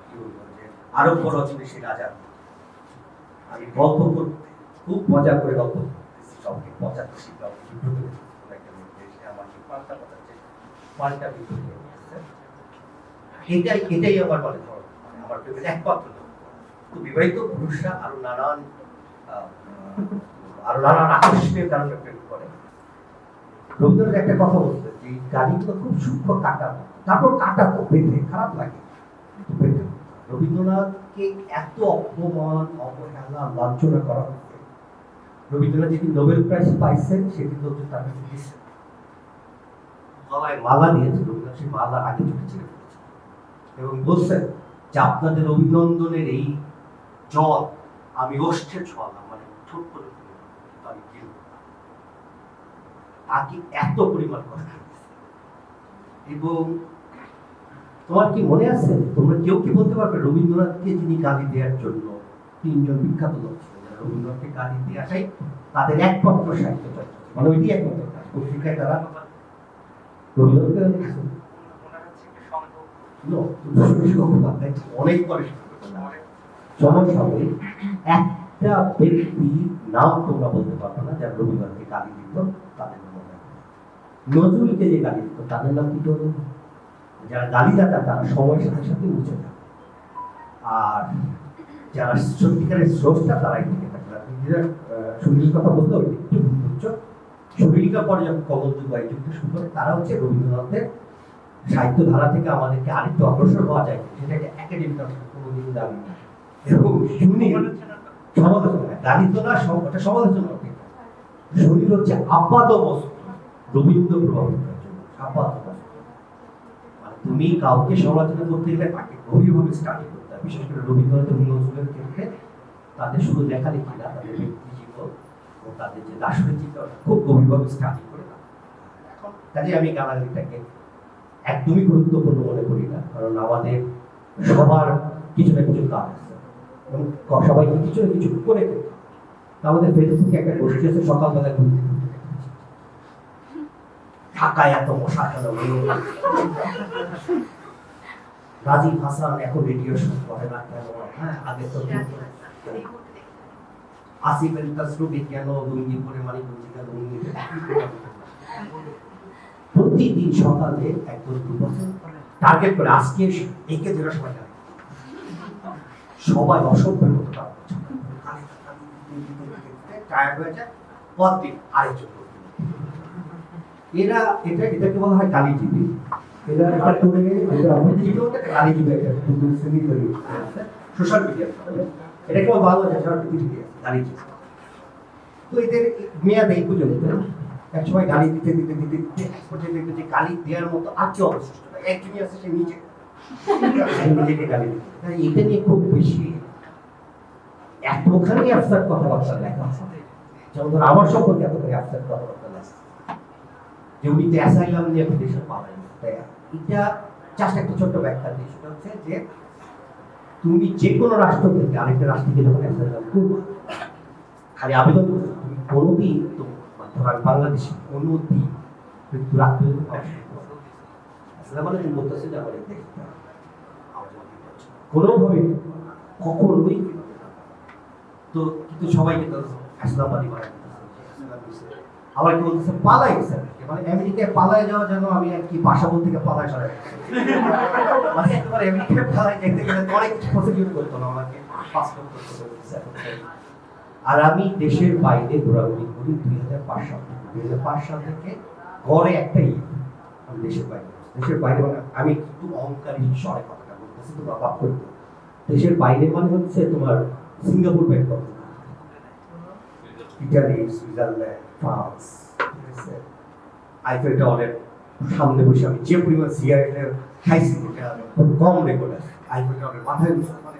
S1: কি বলবো, যে আরব্য রচনে সেই রাজা। আমি গল্প করতে খুব মজা করে গল্প করতেছি, সবকে পচাচ্ছি, কাউকে বিব্রত করতেছি, একটা মেয়ে এসে আমাকে পাল্টা পচাচ্ছে, পাল্টা বিব্রত করতেছে। এটাই আমার বলে ধরো, মানে আমার প্রেমের একমাত্র ধরন। তো বিবাহিত পুরুষরা আরো নানান আকর্ষণের কারণে প্রেম করে। রবীন্দ্রনাথ একটা কথা বলতেন যে গাড়িগুলো খুব সূক্ষ্ম কাটা, তারপর কাটাতো বেঁধে, খারাপ লাগে বেঁধে। রবীন্দ্রনাথকে এত অপমান, অবহেলা, লাঞ্ছনা করা হচ্ছে। রবীন্দ্রনাথ যেদিন নোবেল প্রাইজ পাইছেন সেদিন তো তার কাছে দিচ্ছেন, গলায় মালা দিয়েছে, রবীন্দ্রনাথ সেই মালা আগে চোখে ছেড়ে ফেলেছে এবং বলছেন যে আপনাদের অভিনন্দনের এই জল আমি ওষ্ঠে ছোঁয়ালাম, মানে ঠোঁট করে আমি গিলব না। তাকে এত পরিমাণ কথা দিয়েছে। এবং তোমার কি মনে আছে, তোমরা কেউ কি বলতে পারবে রবীন্দ্রনাথকে যিনি গালি দেওয়ার জন্য তিনজন বিখ্যাত লোক ছিলেন, যারা রবীন্দ্রনাথকে গালি দেওয়াটাই তাদের একমাত্র সাহিত্য চর্চা, মানে ওইটি একমাত্র কাজ। পত্রিকায় তারা রবীন্দ্রনাথকে অনেক পরে সমসাময়িক একটা ব্যক্তির নাম তোমরা বলতে পারবে না যারা রবীন্দ্রনাথকে গালি দিত, তাদের নাম মনে রাখবে। নজরুলকে যে গালি দিত তাদের নাম কি করবে? যারা গালিদাতা তারা সময়ের সাথে সাথে মুছে যায়, আর যারা সত্যিকারের স্রষ্টা তারাই থেকে থাকে। সুনীল কথা বলতে ওই একটু বুঝছো, সুনীলিকা পরে যখন কমল যুগ বা এই যুগটা শুরু করে, তারা হচ্ছে রবীন্দ্রনাথের সাহিত্য ধারা থেকে আমাদেরকে আরেকটু অগ্রসর হওয়া যায়, সেটাকে একাডেমিক কোনোদিন দাবি না। এবং সুনীল সমালোচনা, গালি তো না, ওটা সমালোচনা। সুনীল হচ্ছে আপাত বস্তু রবীন্দ্র প্রভাবিত জন্য, আপাত বস্তু। মানে তুমি কাউকে সমালোচনা করতে গেলে তাকে গভীরভাবে স্টাডি করতে হয়, বিশেষ করে রবীন্দ্রনাথ এবং নজরুলের ক্ষেত্রে তাদের শুধু লেখালেখি না, তাদের ব্যক্তি জীবন ও তাদের যে দার্শনিক চিন্তা খুব গভীরভাবে স্টাডি করে। এখন কাজে আমি গালাগালিটাকে একদমই গুরুত্বপূর্ণ মনে করি না, কারণ আমাদের সবার কিছু না কিছু কাজ আছে এবং সবাইকে কিছু না কিছু করে খেতে। আমাদের ফেসবুকে একটা গোষ্ঠী আছে, সকালবেলা ঘুরতে ঢাকায় এত মশা কেন, রাজীব হাসান এখন রেডিও শো করে না কেন, হ্যাঁ আগে তো আসিফ আলী তাসরুফি কেন লুঙ্গি পরে মানিকগঞ্জে কেন লুঙ্গি, প্রতিদিন সকালে একদম 2% টার্গেট করে আজকে একে জেলা সবাই যায়, সবাই অসভ্যের মতো টায়ার্ড হয়ে যায়, পরদিন আরেকজন। এটাকে বলা হয় গালিজীবী। এরা একটা করে গালিজীবী একটা শ্রেণী তৈরি করছে সোশ্যাল মিডিয়া, এটা কেবল বাংলাদেশ গালিজীবী। তো এদের মেয়াদ এই পর্যন্ত এক সময় গালি দিতে দিতে দিতে দিতে এক পর্যায়ে দেখবে যে গালি দেওয়ার মতো আর কি অবশিষ্ট নাই, একজনই আছে সে নিজেকে গালি দিতে। এটা নিয়ে খুব বেশি এতখানি অ্যাবসার্ট কথাবার্তা লেখা আছে, যেমন ধর আমার সম্পর্কে এতখানি অ্যাবসার্ট কথাবার্তা লেখা যে উনি তো অ্যাসাইলাম নিয়ে বিদেশে পাবেন। তাই এটা জাস্ট একটা ছোট্ট ব্যাখ্যা দিয়ে, সেটা হচ্ছে যে তুমি যে কোনো রাষ্ট্র থেকে আরেকটা রাষ্ট্রকে যখন অ্যাসাইলাম করবে, খালি আবেদন করবে, তুমি কোনোদিন তো ধর বাংলাদেশে কোনোদিন মৃত্যু রাখতে মানে তুমি বলতেছে যে আমার কোনোভাবে কখনোই, তো কিন্তু সবাইকে তো আসলামবাদী বানাই আবার কি বলতেছে পালাই গেছে, মানে আমেরিকায় পালায় যাওয়া যেন আমি আর কি বাসাবোধ থেকে পালায় সরাই, মানে একেবারে আমেরিকায় পালায় যেতে গেলে অনেক কিছু প্রসিডিউর করতো না, আমাকে পাসপোর্ট করতে হচ্ছে। আর আমি দেশের বাইরে ঘোরাঘুরি করি 2005 সাল থেকে গড়ে একটাই আমি দেশের বাইরে মানে আমি একটু অহংকারী স্বরে কথাটা বলতেছি, তোমরা ভাব করতে। দেশের বাইরে মানে হচ্ছে তোমার Singapore, Bangkok, Italy, Switzerland, France, ঠিক আছে? আইফেল টাওয়ারের সামনে বসে আমি যে পরিমাণ সিগারেটের খাইছি এটা খুব কম রেকর্ড আছে। আইফেল টাওয়ারের মাথায় বসে মানে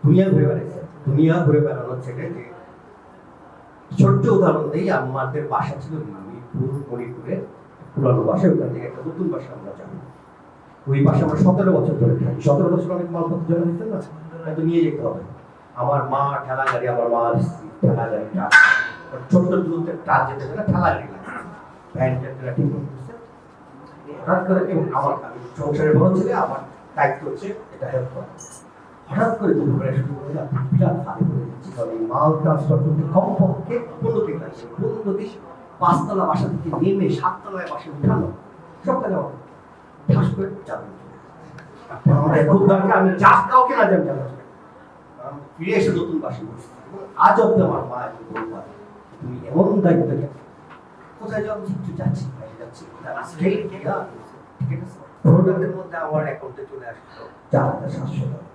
S1: দুনিয়া ঘুরে বেড়াইছে। দুনিয়া ঘুরে বেড়ানোর ছেলে যে ছোট্ট উদাহরণ দিই, আমাদের বাসা ছিল মণিপুরে পুরানো বাসা, ওখান থেকে একটা নতুন বাসা আমরা যাবো। ওই বাসা আমরা 17 বছর ধরে থাকি। 17 বছর অনেক মালপত্র জমা দিতেন না, হয়তো নিয়ে যেতে হবে। আমার মা ঠেলা গাড়ি, আমার মার স্ত্রী ঠেলা গাড়ি, ট্রাক, ছোট্ট দূরত্বের ট্রাক যেতে না, ঠেলা গাড়ি লাগে, ভ্যান ট্যানটা ঠিক করতেছে। হঠাৎ করে এবং আমার সংসারের বড় ছেলে, আমার দায়িত্ব হচ্ছে এটা হেল্প করা। হঠাৎ করে দুপুরে শুরু করে বিরাট ভালো করে দিচ্ছি, কারণ এই মাল ট্রান্সফার করতে কমপক্ষে 15 দিন লাগছে। 15 দিন 5 তলা বাসা থেকে নেমে 7 তলায় বাসে উঠানো সব কাজ আমার ঠাস করে চালু। আমাদের খুব দরকার, আমি জাস্ট কাউকে না জানি চালাচ্ছি, ফিরে এসে নতুন বাসে বসছি। আজ অব্দি আমার মা একটু বলবা, তুমি এমন দায়িত্ব কেন? কোথায় যাবো? একটু যাচ্ছি, বাইরে যাচ্ছি, ঠিক আছে? প্রোডাক্টের মধ্যে আমার অ্যাকাউন্টে চলে আসলো 4,700 টাকা।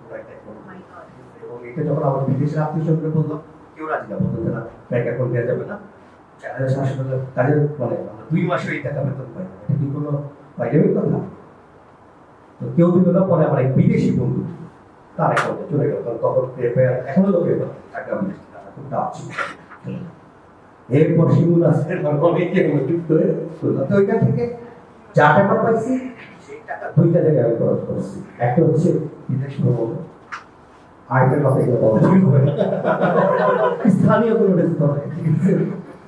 S1: এবং এটা যখন আমার বিদেশের আত্মীয়স্বজনকে বললাম, কেউ রাজি না, বলতে না ব্যাংক অ্যাকাউন্ট দেওয়া যাবে না। 4,700 টাকা কাজের মানে 2 মাসে এই টাকা বেতন পাই, এটা কি কোনো বাইরের কথা? তো কেউ দিল না। পরে আমার এক বিদেশি বন্ধু তার অ্যাকাউন্টে চলে গেল, তখন এখনো লোক টাকা খুব টাফ ছিল। এরপর শিমুল আসেন অনেকে যুক্ত হয়ে করলাম। তো ওইটা থেকে যা টাকা পাইছি সেই টাকা 2টা জায়গায় আমি খরচ করছি। একটা হচ্ছে বিদেশ ভ্রমণ, আরেকটা কথা এগুলো বলা হবে না, স্থানীয় কোনো রেস্তোরাঁ,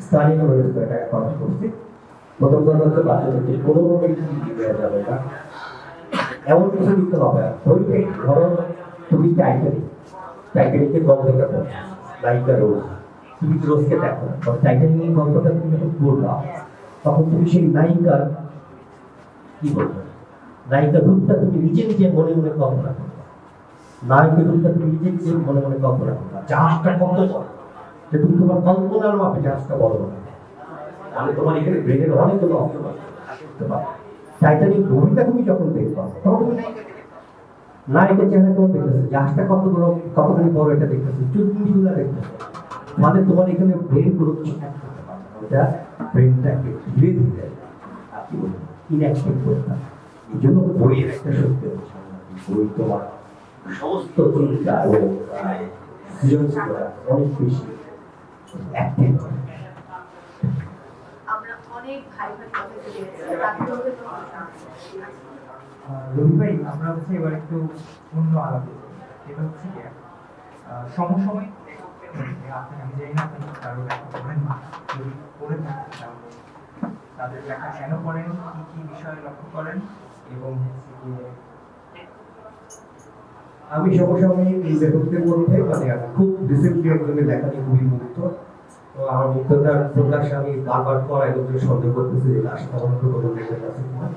S1: স্থানীয় কোনো রেস্তোরাঁ টাকা খরচ করছি। প্রথম কথা হচ্ছে বাচ্চাদেরকে কোনোভাবেই দেওয়া যাবে না, এমন কিছু দিতে হবে। ওই ধরো তুমি টাইটানিকে গল্পটা পড়ো, নায়িকা রোজ, তুমি রোজকে দেখো, টাইটানিকের গল্পটা তুমি যখন পড়লা তখন তুমি সেই নায়িকার কি বলবো, নায়িকার রূপটা তুমি নিজে নিজে মনে মনে কল্পনা করবা, নায়কের রূপটা তুমি নিজে নিজে মনে মনে কল্পনা করবা। জাহাজটা কত বড়, যে তুমি তোমার কল্পনার মাপে জাহাজটা বড় হবে, মানে তোমার এখানে ব্রেনের অনেকগুলো অংশ করতে পারবে। টাইটানিক মুভিটা তুমি যখন দেখবা তখন তুমি নায়িকার চেহারা কেমন দেখতেছে, জাহাজটা কত বড়, কতখানি বড় এটা দেখতেছে, চুলগুলা দেখতেছে, মানে তোমার এখানে ব্রেন কোনো কিছু অ্যাড করতে পারবে না, ওটা ব্রেনটাকে ধীরে ধীরে কি বলবো ইনঅ্যাক্টিভ করতে হবে। এই জন্য বইয়ের একটা সত্যি হচ্ছে বই তোমার সমস্ত চিন্তা ও সৃজনশীলতা অনেক বেশি অ্যাক্টিভ করে।
S2: আমরা অনেক ভাই কথা বলে গেছি, তাতে তোমাদের কোনো প্রশ্ন আছে?
S3: রবি ভাই, আমরা হচ্ছে এবার একটু অন্য আলাদা, এটা হচ্ছে কি সমসাময়িক আপনাকে আমি জানি না আপনি কারো লেখা পড়েন না, যদি পড়ে থাকেন তাহলে তাদের লেখা কেন পড়েন, কি কি বিষয়ে লক্ষ্য করেন, এবং হচ্ছে গিয়ে
S1: আমি সমসাময়িক এই লেখকদের মধ্যে মানে আমি খুব রিসেন্টলি একজনের লেখা নিয়ে খুবই মুগ্ধ। তো আমার মুগ্ধতার প্রকাশ আমি বারবার করাই লোকদের সন্দেহ করতেছি যে তার সাথে আমার কোনো লেখক আছে কিনা।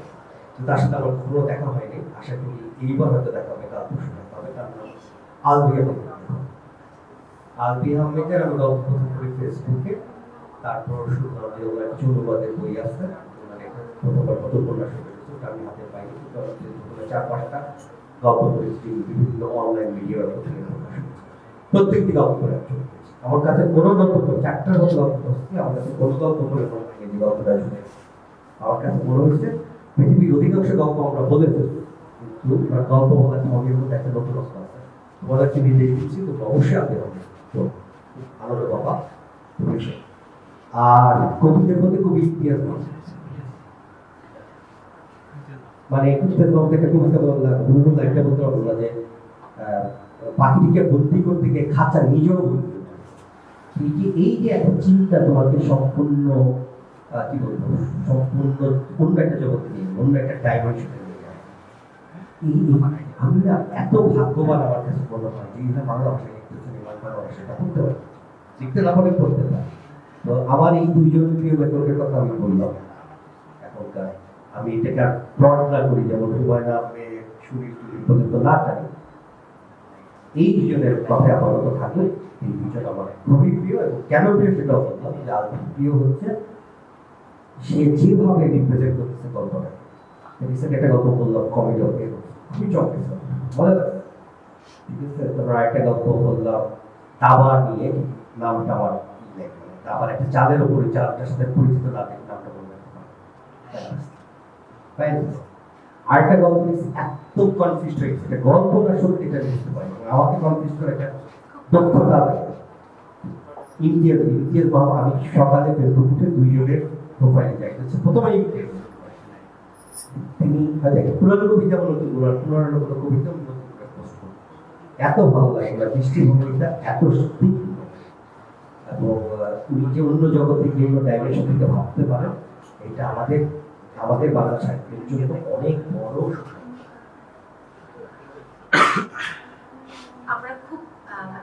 S1: তার সাথে আমার কোনো দেখা হয়নি, আশা করি এইবার হয়তো দেখা হবে, তার পরশু দেখা হবে। তার নাম আলবি আহমেদ। আলবি আহমেদের আমি গল্প প্রথম করি ফেসবুকে, তারপর শুনলাম যে ওনার কিছু অনুবাদের বই আছে, মানে প্রথমবার কত উপন্যাস হয়েছে ওটা আমি হাতে পাইনি, কিন্তু 4-5টা গল্প করেছি বিভিন্ন অনলাইন মিডিয়ার মাধ্যমে প্রকাশ হয়েছে। প্রত্যেকটি গল্প করে চলে গেছে। আমার কাছে কোনো গল্প করে 4টার মতো গল্প করছি, আমার কাছে কোনো গল্প করে যে গল্পটা শুনে আমার কাছে মনে হয়েছে পৃথিবীর অধিকাংশ গল্প আমরা বলে ফেলছি, কিন্তু গল্প বলার ঢঙের মধ্যে একটা নতুন রকম আছে। তোমাদের একটি নির্দেশ দিচ্ছি, তো অবশ্যই আপনি হবে তো আনন্দ বাবা। আর কবিদের মধ্যে কবি ইতিহাস মানে একটা কবিতা বললাম, একটা বলতে পারবো না যে পাখিটিকে বন্দি করতে গিয়ে খাঁচা নিজেও বন্দি। এই যে একটা চিন্তা তোমাকে সম্পূর্ণ কি বলবো, সম্পূর্ণ অন্য একটা জগতে নিয়ে, অন্য একটা ডাইমেনশনে নিয়ে যায়। আমি না এত ভাগ্যবান আমার কাছে মনে হয় যে এটা বাংলা ভাষায় লিখতেছেন, বাংলা ভাষাটা পড়তে পারি, লিখতে না পারে পড়তে পারি। তো আমার এই দুইজন প্রিয় লেখকের কথা আমি বললাম। এখনকার আমি এটাকে আর প্লট না করি, যেমন হুমায়ুন আহমেদ, সুনীল পর্যন্ত না টানি, এই দুজনের কথা আপাতত থাকলে
S8: এই দুইজন আমার খুবই প্রিয়, এবং কেন প্রিয় সেটাও বললাম যে আলফির প্রিয় হচ্ছে সে যেভাবে রিপ্রেজেন্ট করতেছে গল্পটা। রিসেন্ট একটা গল্প বললাম কমেডি হবে, খুবই চমকেছে, মজা লাগছে। ঠিক আছে, তারপর একটা গল্প বললাম দাবার নিয়ে, নামটা আমার দাবার একটা চালের উপরে, চালটার সাথে পরিচিত লাগে, নামটা বললাম আরেকটা গল্প এত কনফিউজ হয়ে গেছে, গল্প না সত্যি এটা বুঝতে পারি, আমাকে কনফিউজ করে একটা দক্ষতা লাগে। ইমতিয়াজ বাবা, আমি সকালে ফেসবুক উঠে দুইজনের প্রোফাইলে যাই, প্রথমে ইমতিয়াজ তিনি হয়তো একটা পুরানো কবিতা বা নতুন পুরানো কোনো কবিতা নতুন করে পোস্ট করেন, এত ভালো লাগে বা দৃষ্টিভঙ্গিটা এত সত্যি, এবং উনি যে অন্য জগতে গিয়ে ডাইমেনশন থেকে ভাবতে পারেন, এটা আমাদের বাংলা সাহিত্যের জন্য অনেক বড় সুযোগ।
S2: আমরা খুব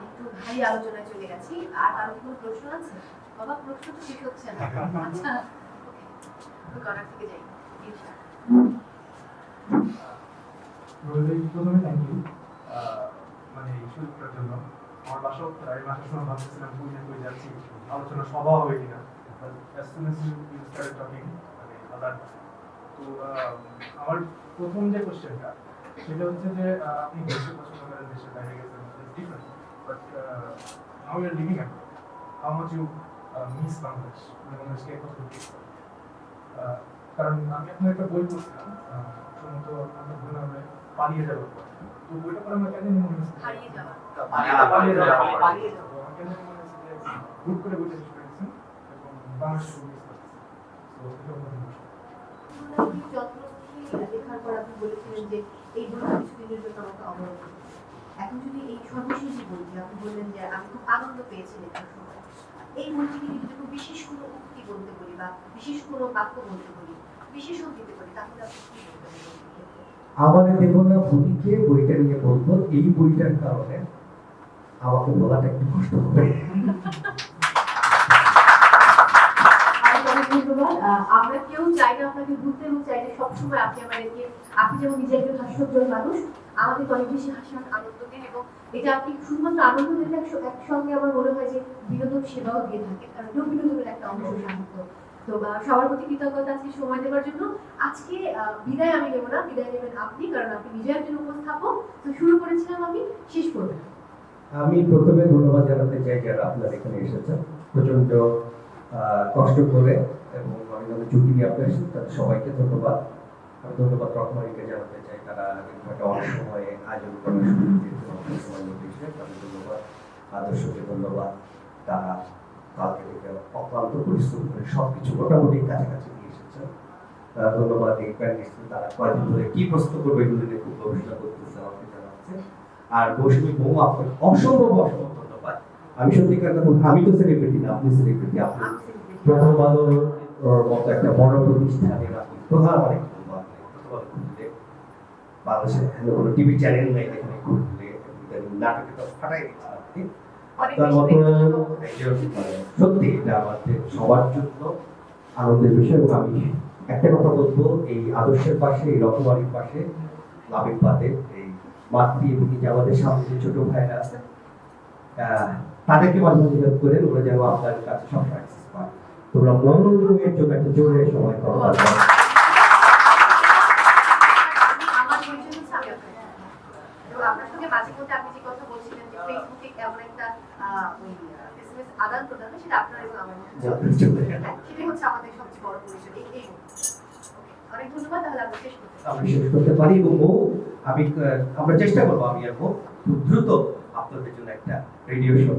S2: একটু ভারী আলোচনায় চলে গেছি। আর কারো কোনো প্রশ্ন আছে? বাবা, প্রশ্ন তো শেষ হচ্ছে না। আচ্ছা, ওকে, করার থেকে যাই।
S3: প্রথমে থ্যাংক ইউ মানে এই সুযোগটার জন্য। আমার বাসাও প্রায় বাসার সময় ভাবতেছিলাম কই যাচ্ছি, আলোচনা সভা হবে কিনা, as soon as you started talking, মানে আলাদা। তো আমার প্রথম যে কোশ্চেনটা সেটা হচ্ছে যে আপনি দেশে পছন্দ করেন, দেশের বাইরে গেছেন, different, but now you are living at, how much you miss Bangladesh, বাংলাদেশকে কত মিস করেন? কারণ আমি আপনার একটা বই পড়ছিলাম, সম্ভবত আপনার ভুল হবে পালিয়ে যাওয়ার পর, তো বইটা পরে আমার কেন মনে হচ্ছে
S2: হারিয়ে যাওয়া।
S3: পালিয়ে যাওয়া
S2: পালিয়ে যাওয়া।
S3: আমার কেন মনে হচ্ছে যে হুট করে বইটা শেষ করেছেন এবং বাংলাদেশ খুব মিস করতেছি। তো এটা আমার প্রশ্ন।
S2: আপনি যত্নশীল লেখার পর আপনি বলেছিলেন যে এই বইটা কিছুদিনের জন্য আমাকে অবরোধ করবে। এখন যদি এই সর্বশেষ যে বইটি আপনি বললেন যে আমি খুব আনন্দ পেয়েছি লেখার সময়, এই বইটিকে যদি খুব বিশেষ কোনো উক্তি বলতে বলি বা বিশেষ কোনো বাক্য বলতে বলি, বিশেষণ দিতে বলি, তাহলে আপনি কি বলতে পারেন?
S8: আমাদের দেবনা ভূমিকে বইটা নিয়ে বলবো, এই বইটার কারণে আমাকে বলাটা একটু কষ্ট হবে।
S2: আমরা কেউ চাই না আপনাকে ভুলতে, এবং চাই না সবসময় আপনি আমাদেরকে, আপনি যেমন নিজে একজন হাস্যোজ্জ্বল মানুষ, আমাদেরকে অনেক বেশি হাসান, আনন্দ দেন, এবং এটা আপনি শুধুমাত্র আনন্দ দিলে একসঙ্গে আমার মনে হয় যে বিনোদন সেবাও দিয়ে থাকে, কারণ এটাও বিনোদনের একটা অংশ সাহিত্য। তো সবার প্রতি কৃতজ্ঞতা আজকে সময় দেওয়ার জন্য। আজকে বিদায় আমি নেব না, বিদায় নেবেন আপনি, কারণ আপনি নিজে একজন উপস্থাপক। তো শুরু করেছিলাম আমি, শেষ করবেন।
S8: আমি প্রথমে ধন্যবাদ জানাতে চাই যারা আপনারা এখানে এসেছেন, প্রচন্ড কষ্ট করে এবং অনেক ঝুঁকি নিয়ে আপনারা এসেছেন, তাদের সবাইকে ধন্যবাদ। আমি ধন্যবাদ রকমারিকে জানাতে চাই, তারা একটা অনেক সময় আয়োজন করার সুযোগ দিয়েছেন, অনেক সময় নিয়েছে, তাদের ধন্যবাদ। আদর্শকে ধন্যবাদ, তারা কালকে থেকে অক্লান্ত পরিশ্রম করে সবকিছু মোটামুটি কাছাকাছি নিয়ে এসেছেন। ধন্যবাদ এই প্যানেলিস্ট, তারা কয়েকদিন ধরে কি প্রশ্ন করবে এগুলো নিয়ে খুব গবেষণা করতেছে, আমাকে জানাচ্ছে। আর মৌসুমী বউ, আপনাকে অসম্ভব ধন্যবাদ। আমি সত্যিকার কথা, আমি তো সেলিব্রিটি না, আপনি সেলিব্রিটি, আপনি প্রথম আলোর মতো একটা বড় প্রতিষ্ঠানের আপনি প্রধান, অনেক বাংলাদেশের কোনো টিভি চ্যানেল নেই যেখানে ঘুরলে নাটকে তো ফাটাই দিচ্ছেন আপনি। তার মতো সত্যি এটা আমাদের সবার জন্য আনন্দের বিষয়। এবং আমি একটা কথা বলবো, এই আদর্শের পাশে, এই রকমারির পাশে, লাভের পাতে এই মাতৃ এবং যে আমাদের সামনে যে ছোট ভাইরা আছে, তাদেরকে মাঝে মাঝে করেন, ওরা যেন আপনার কাছে সব অ্যাক্সেস পায়। তোমরা মনোরঞ্জনের জন্য একটা জোরে সময় করো।
S2: আমার পরিচয় হচ্ছে আমি এবং আপনার সঙ্গে মাঝে মধ্যে আপনি যে কথা বলছিলেন যে ফেসবুকে কেমন একটা ওই এসএমএস আদান প্রদান, সেটা আপনার এবং আমার মধ্যে সেটাই হচ্ছে আমাদের সবচেয়ে বড় পরিচয়। এই অনেক ধন্যবাদ। তাহলে আমরা শেষ করতে
S8: আমি শেষ করতে পারি, এবং আমরা চেষ্টা করবো, আমি আর খুব দ্রুত আপনাদের জন্য একটা রেডিও শো